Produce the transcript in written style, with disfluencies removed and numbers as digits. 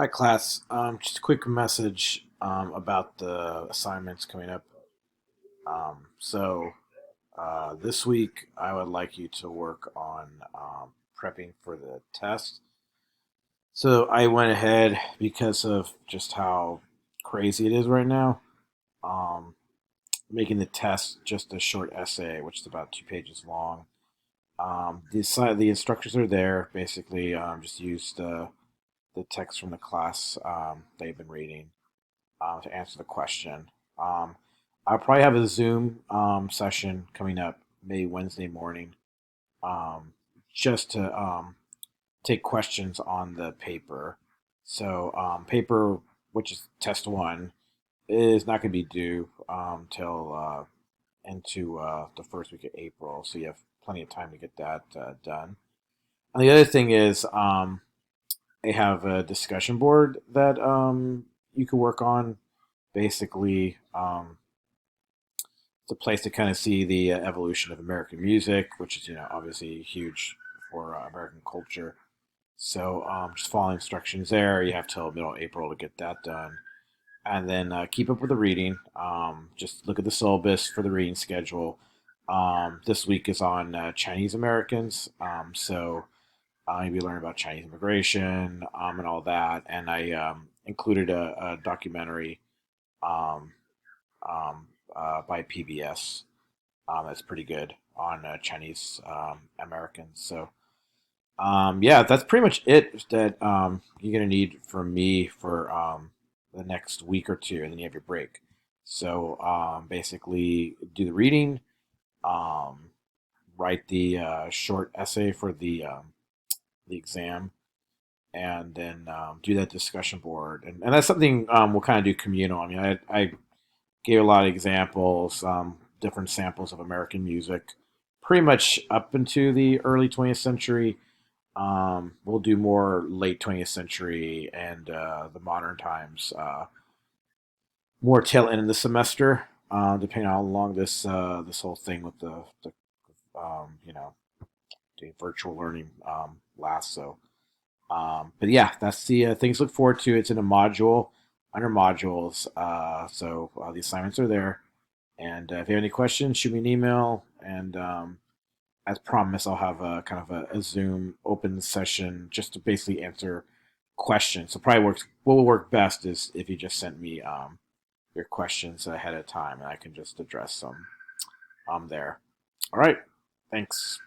Hi, class. Just a quick message about the assignments coming up. This week, I would like you to work on prepping for the test. So I went ahead because of just how crazy it is right now, um, making the test just a short essay, which is about 2 pages long. The instructions are there. Basically, just use the text from the class they've been reading to answer the question. Um, I'll probably have a Zoom session coming up, maybe Wednesday morning, um, just to take questions on the paper. Paper, which is test one, is not going to be due till into the first week of April, so you have plenty of time to get that done. And the other thing is, I have a discussion board that you can work on. Basically, it's a place to kind of see the evolution of American music, which is obviously huge for American culture. Just following instructions there. You have till middle of April to get that done, and then keep up with the reading. Just look at the syllabus for the reading schedule. This week is on Chinese Americans, you'll be learning about Chinese immigration and all that. And I included a documentary um, by PBS that's pretty good on Chinese Americans. Yeah, that's pretty much it that you're gonna need from me for the next week or two, and then you have your break. Basically, do the reading, um, write the short essay for the exam, and then do that discussion board. And that's something we'll kind of do communal. I mean, I gave a lot of examples, different samples of American music, pretty much up into the early 20th century. We'll do more late 20th century and the modern times, more tail end of the semester, depending on how long this whole thing with the doing virtual learning lasts. But yeah, that's the things to look forward to. It's in a module under modules. The assignments are there. And if you have any questions, shoot me an email. And as promised, I'll have a kind of a Zoom open session just to basically answer questions. So probably works. What will work best is if you just sent me your questions ahead of time, and I can just address them there. All right. Thanks.